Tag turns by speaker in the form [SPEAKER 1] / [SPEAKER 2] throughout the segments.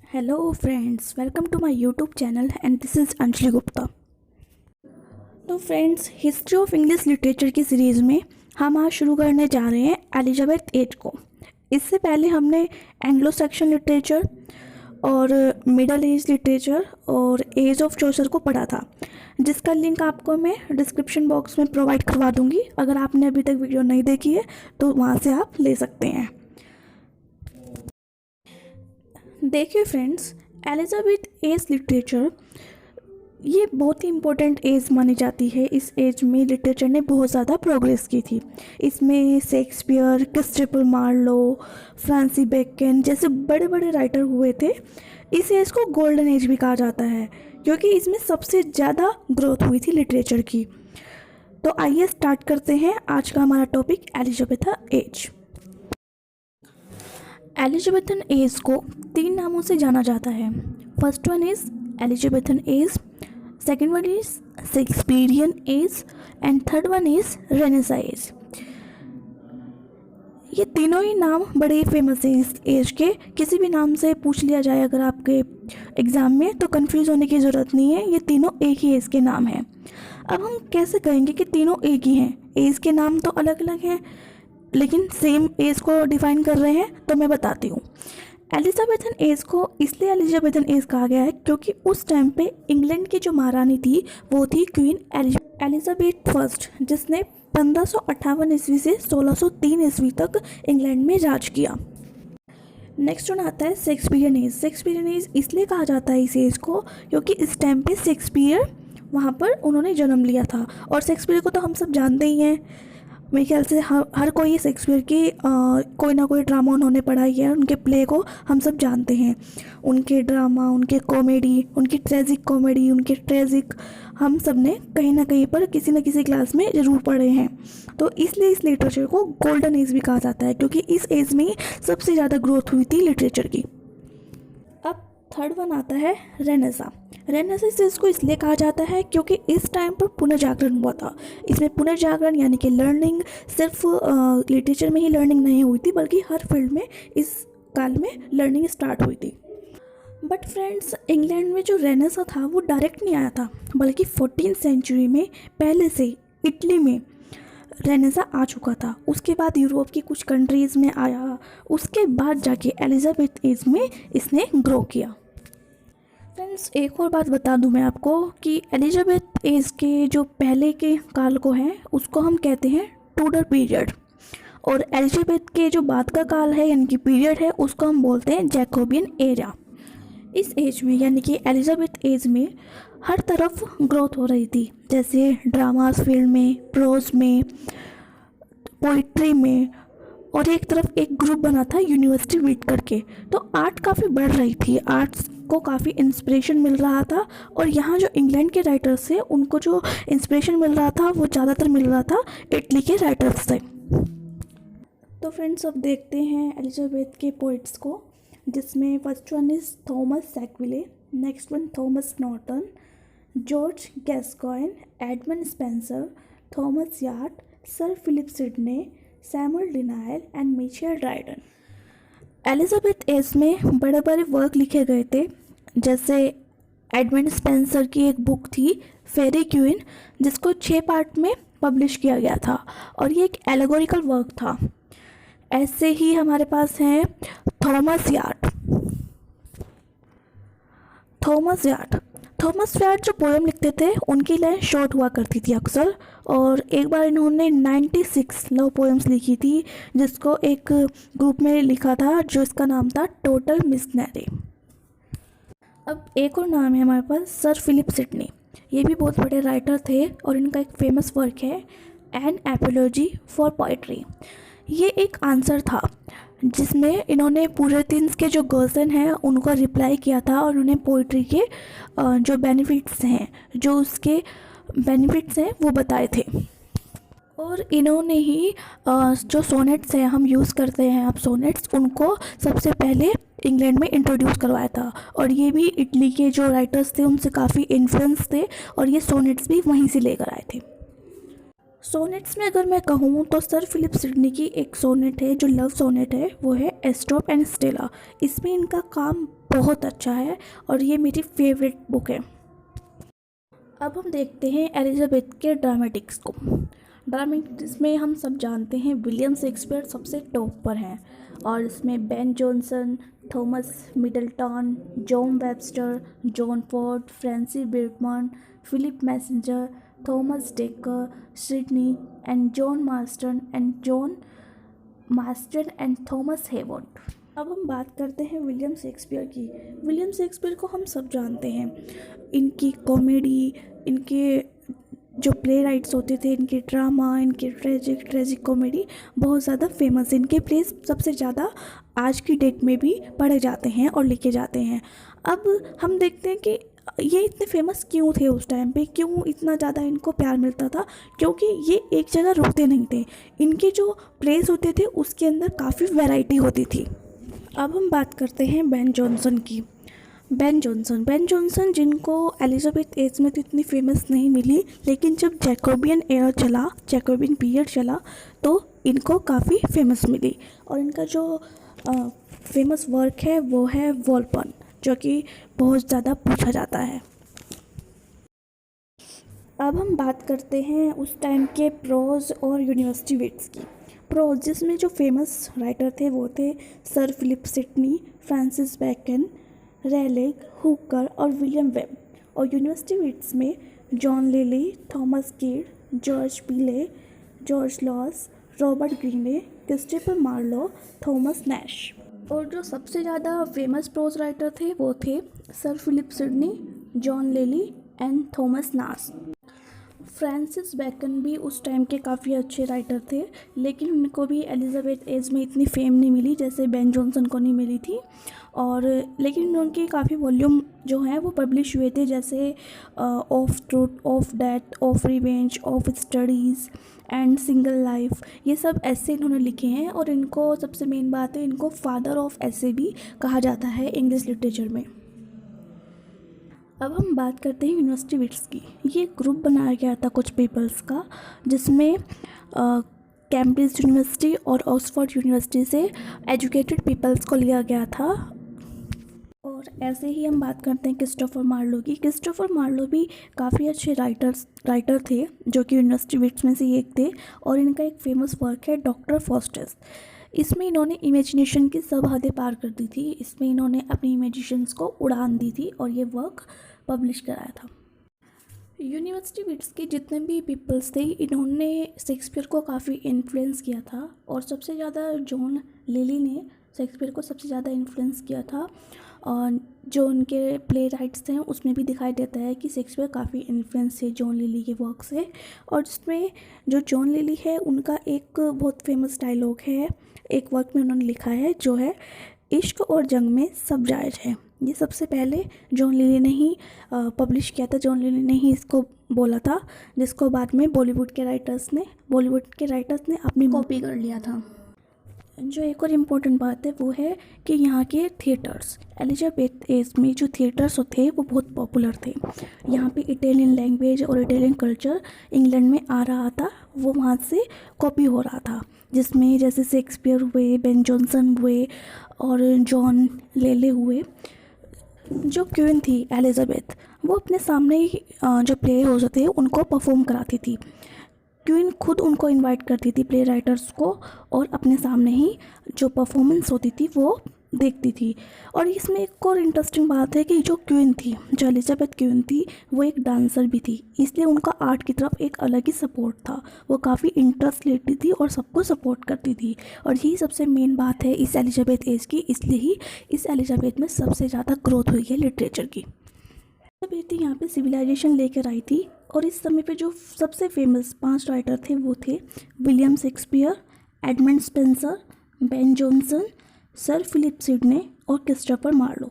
[SPEAKER 1] Hello friends, welcome to my YouTube channel and this is Anjali Gupta. तो friends, history of English literature की series में हम आज शुरू करने जा रहे हैं एलिजाबेथ एज को। इससे पहले हमने एंग्लो सेक्शन लिटरेचर और मिडल एज लिटरेचर और एज ऑफ चौसर को पढ़ा था, जिसका लिंक आपको मैं डिस्क्रिप्शन बॉक्स में प्रोवाइड करवा दूंगी। अगर आपने अभी तक वीडियो नहीं देखी है तो वहाँ से आप ले सकते हैं। देखिए फ्रेंड्स, एलिजाबेथ एज लिटरेचर ये बहुत ही इम्पोर्टेंट एज मानी जाती है। इस एज में लिटरेचर ने बहुत ज़्यादा प्रोग्रेस की थी। इसमें Shakespeare, Christopher Marlowe, Francis Bacon जैसे बड़े बड़े राइटर हुए थे। इस एज को गोल्डन एज भी कहा जाता है क्योंकि इसमें सबसे ज़्यादा ग्रोथ हुई थी लिटरेचर की। तो आइए स्टार्ट करते हैं आज का हमारा topic, Elizabeth age. Elizabethan age को 3 नामों से जाना जाता है। First one is Elizabethan age, second one is Shakespearean age and third one is renaissance age. ये तीनों ही नाम बड़े ही फेमस हैं इस एज के। किसी भी नाम से पूछ लिया जाए अगर आपके एग्ज़ाम में तो कंफ्यूज होने की ज़रूरत नहीं है, ये तीनों एक ही एज के नाम हैं। अब हम कैसे कहेंगे कि तीनों एक ही हैं? एज के नाम तो अलग अलग हैं लेकिन सेम एज को डिफाइन कर रहे हैं, तो मैं बताती हूँ। एलिजाबेथन एज को इसलिए एलिजाबेथन एज कहा गया है क्योंकि उस टाइम पे इंग्लैंड की जो महारानी थी वो थी क्वीन एलिजाबेथ फर्स्ट, जिसने 1558 ईस्वी से 1603 ईस्वी तक इंग्लैंड में राज किया। नेक्स्ट वन आता है शेक्सपियरियन एज। शेक्सपियरियन एज इसलिए कहा जाता है इस एज को क्योंकि इस टाइम पे शेक्सपियर वहाँ पर उन्होंने जन्म लिया था। और शेक्सपियर को तो हम सब जानते ही हैं। मेरे ख्याल से हर कोई शेक्सपियर की कोई ना कोई ड्रामा उन्होंने पढ़ाई है। उनके प्ले को हम सब जानते हैं। उनके ड्रामा, उनके कॉमेडी, उनकी ट्रेजिक कॉमेडी, उनके ट्रेजिक हम सब ने कहीं ना कहीं पर किसी न किसी क्लास में ज़रूर पढ़े हैं। तो इसलिए इस लिटरेचर को गोल्डन एज भी कहा जाता है क्योंकि इस एज में ही सबसे ज़्यादा ग्रोथ हुई थी लिटरेचर की। अब थर्ड वन आता है रेनेसा। रेनेसांस इसको इसलिए कहा जाता है क्योंकि इस टाइम पर पुनर्जागरण हुआ था। इसमें पुनर्जागरण यानी कि लर्निंग सिर्फ लिटरेचर में ही लर्निंग नहीं हुई थी बल्कि हर फील्ड में इस काल में लर्निंग स्टार्ट हुई थी। बट फ्रेंड्स, इंग्लैंड में जो रेनेसा था वो डायरेक्ट नहीं आया था बल्कि 14th सेंचुरी में पहले से इटली में रेनेसा आ चुका था। उसके बाद यूरोप की कुछ कंट्रीज़ में आया, उसके बाद जाके एलिजाबेथ एज में इसने ग्रो किया। फ्रेंड्स, एक और बात बता दूं मैं आपको कि एलिजाबेथ एज के जो पहले के काल को है उसको हम कहते हैं टूडर पीरियड, और एलिजाबेथ के जो बाद का काल है यानी कि पीरियड है उसको हम बोलते हैं जैकोबियन एरा। इस एज में यानी कि एलिजाबेथ एज में हर तरफ ग्रोथ हो रही थी, जैसे ड्रामास फील्ड में, प्रोज में, पोइट्री में, और एक तरफ एक ग्रुप बना था यूनिवर्सिटी मीट करके। तो आर्ट काफ़ी बढ़ रही थी, आर्ट्स को काफ़ी इंस्पिरेशन मिल रहा था। और यहाँ जो इंग्लैंड के राइटर्स थे उनको जो इंस्पिरेशन मिल रहा था वो ज़्यादातर मिल रहा था इटली के राइटर्स से। तो फ्रेंड्स, अब देखते हैं एलिजाबेथ के पोइट्स को, जिसमें first one is Thomas Sackville, next one Thomas Norton, George Gascoigne, Edmund Spenser, Thomas Yard, sir Philip Sidney, Samuel Daniel and Michael Dryden. Elizabeth age में बड़े बड़े वर्क लिखे गए थे, जैसे एडमंड स्पेंसर की एक बुक थी फेरी क्वीन, जिसको 6 पार्ट में पब्लिश किया गया था और ये एक एलेगोरिकल वर्क था। ऐसे ही हमारे पास हैं थॉमस यार्ड। थॉमस यार्ड जो पोएम लिखते थे उनकी लाइन शॉर्ट हुआ करती थी अक्सर, और एक बार इन्होंने 96 लव पोएम्स लिखी थी जिसको एक ग्रुप में लिखा था जो इसका नाम था टोटल मिशनरी। अब एक और नाम है हमारे पास सर फिलिप सिडनी। ये भी बहुत बड़े राइटर थे और इनका एक फेमस वर्क है एन एपोलॉजी फॉर पोइट्री। ये एक आंसर था जिसमें इन्होंने पुरिटन्स के जो गर्ल्सन हैं उनको रिप्लाई किया था और उन्हें पोइट्री के जो बेनिफिट्स हैं, जो उसके बेनिफिट्स हैं वो बताए थे। और इन्होंने ही जो सोनेट्स हैं हम यूज़ करते हैं अब सोनेट्स, उनको सबसे पहले इंग्लैंड में इंट्रोड्यूस करवाया था। और ये भी इटली के जो राइटर्स थे उनसे काफ़ी इन्फ्लुएंस थे और ये सोनेट्स भी वहीं से लेकर आए थे। सोनेट्स में अगर मैं कहूँ तो सर फिलिप सिडनी की एक सोनेट है जो लव सोनेट है, वो है एस्ट्रोप एंड स्टेला। इसमें इनका काम बहुत अच्छा है और ये मेरी फेवरेट बुक है। अब हम देखते हैं एलिजाबेथ के ड्रामेटिक्स को। ड्रामेटिक्स में हम सब जानते हैं विलियम शेक्सपियर सबसे टॉप पर हैं, और इसमें Ben Jonson, Thomas Middleton, John Webster, John Ford, Francis Beckman, Philip Massinger, Thomas Dekker, Sidney and John Marston and Thomas Heywood. अब हम बात करते हैं विलियम शेक्सपियर की। विलियम शेक्सपियर को हम सब जानते हैं, इनकी कॉमेडी, इनके जो प्ले राइट्स होते थे, इनके ड्रामा, इनके ट्रेजिक कॉमेडी बहुत ज़्यादा फेमस है। इनके प्लेस सबसे ज़्यादा आज की डेट में भी पढ़े जाते हैं और लिखे जाते हैं। अब हम देखते हैं कि ये इतने फेमस क्यों थे उस टाइम पे, क्यों इतना ज़्यादा इनको प्यार मिलता था, क्योंकि ये एक जगह रुकते नहीं थे। इनके जो प्लेस होते थे उसके अंदर काफ़ी वैरायटी होती थी। अब हम बात करते हैं बेन जॉनसन की। बेन जॉनसन जिनको एलिजाबेथ एज में तो इतनी फेमस नहीं मिली, लेकिन जब जैकोबियन पीरियड चला तो इनको काफ़ी फेमस मिली। और इनका जो फेमस वर्क है वो है वॉलपन, जो कि बहुत ज़्यादा पूछा जाता है। अब हम बात करते हैं उस टाइम के प्रोज और यूनिवर्सिटी विट्स की। प्रोज जिसमें जो फेमस राइटर थे वो थे sir Philip Sidney, Francis Bacon, Raleigh, Hooker और विलियम वेब। और यूनिवर्सिटी विट्स में John Lyly, Thomas Kyd, George Peele, George Loss, Robert Greene, Christopher Marlowe, Thomas Nashe. और जो सबसे ज़्यादा फेमस प्रोज राइटर थे वो थे sir Philip Sidney, John Lyly and Thomas Nashe. Francis Bacon भी उस टाइम के काफ़ी अच्छे राइटर थे, लेकिन उनको भी एलिजाबेथ एज में इतनी फेम नहीं मिली जैसे बेन जॉनसन को नहीं मिली थी। और लेकिन उनके काफ़ी वॉल्यूम जो हैं वो पब्लिश हुए थे, जैसे of truth, of death, of revenge, of studies and single life. ये सब ऐसे इन्होंने लिखे हैं, और इनको सबसे मेन बात है, इनको फादर ऑफ ऐसे भी कहा जाता है इंग्लिश लिटरेचर में। अब हम बात करते हैं यूनिवर्सिटी विट्स की। ये ग्रुप बनाया गया था कुछ पीपल्स का, जिसमें कैम्ब्रिज यूनिवर्सिटी और ऑक्सफोर्ड यूनिवर्सिटी से एजुकेटेड पीपल्स को लिया गया था। और ऐसे ही हम बात करते हैं क्रिस्टोफर मार्लो की। क्रिस्टोफर मार्लो भी काफ़ी अच्छे राइटर थे, जो कि यूनिवर्सिटी विट्स में से एक थे। और इनका एक फेमस वर्क है डॉक्टर फॉस्टस। इसमें इन्होंने इमेजिनेशन की सब हदें पार कर दी थी। इसमें इन्होंने अपनी इमेजिनेशंस को उड़ान दी थी और ये वर्क पब्लिश कराया था। यूनिवर्सिटी विट्स के जितने भी पीपल्स थे, इन्होंने शेक्सपियर को काफ़ी इन्फ्लुएंस किया था। और सबसे ज़्यादा जॉन लिली ने शेक्सपियर को सबसे ज़्यादा इन्फ्लुएंस किया था। और जो उनके प्ले राइट्स हैं उसमें भी दिखाई देता है कि शेक्सपियर काफ़ी इन्फ्लुएंस है जॉन लिली के वर्क से। और जिसमें जो जॉन लिली है उनका एक बहुत फेमस डायलॉग है, एक वर्क में उन्होंने लिखा है, जो है इश्क और जंग में सब जायज़ है। ये सबसे पहले जॉन लिली ने ही पब्लिश किया था, जॉन लिली ने ही इसको बोला था, जिसको बाद में बॉलीवुड के राइटर्स ने अपनी कॉपी कर लिया था। जो एक और इम्पोर्टेंट बात है वो है कि यहाँ के थिएटर्स, एलिजाबेथ एज में जो थिएटर्स थे वो बहुत पॉपुलर थे। यहाँ पे इटालियन लैंग्वेज और इटालियन कल्चर इंग्लैंड में आ रहा था, वो वहाँ से कॉपी हो रहा था, जिसमें जैसे शेक्सपियर हुए, बेन जॉनसन हुए और जॉन लेले हुए। जो क्वीन थी एलिजाबेथ, वो अपने सामने ही जो प्ले हाउस थे उनको परफॉर्म कराती थी। क्वीन खुद उनको इनवाइट करती थी प्ले राइटर्स को, और अपने सामने ही जो परफॉर्मेंस होती थी वो देखती थी। और इसमें एक और इंटरेस्टिंग बात है कि जो क्वीन थी, जो एलिजाबेथ क्वीन थी, वो एक डांसर भी थी, इसलिए उनका आर्ट की तरफ एक अलग ही सपोर्ट था। वो काफ़ी इंटरेस्ट लेती थी और सबको सपोर्ट करती थी। और यही सबसे मेन बात है इस एलिजाबेथ एज की, इसलिए ही इस एलिजाबेथ में सबसे ज़्यादा ग्रोथ हुई है लिटरेचर की। एलिजाबेथ यहाँ पे सिविलाइजेशन लेकर आई थी। और इस समय पे जो सबसे फेमस 5 राइटर थे वो थे William Shakespeare, Edmund Spenser, Ben Jonson, sir Philip Sidney और क्रिस्टोफर मार्लो।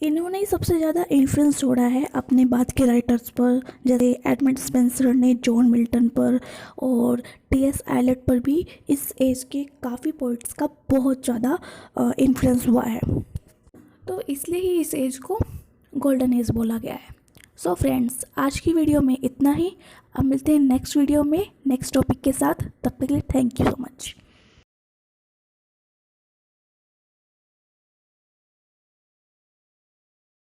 [SPEAKER 1] इन्होंने ही सबसे ज़्यादा इन्फ्लुएंस छोड़ा है अपने बाद के राइटर्स पर, जैसे एडमंड स्पेंसर ने जॉन मिल्टन पर और टी.एस. एलियट पर भी इस एज के काफ़ी पोइट्स का बहुत ज़्यादा इन्फ्लुएंस हुआ है। तो इसलिए ही इस एज को गोल्डन एज बोला गया है। सो फ्रेंड्स, आज की वीडियो में इतना ही। अब मिलते हैं नेक्स्ट वीडियो में नेक्स्ट टॉपिक के साथ। तब तक के लिए थैंक यू सो मच।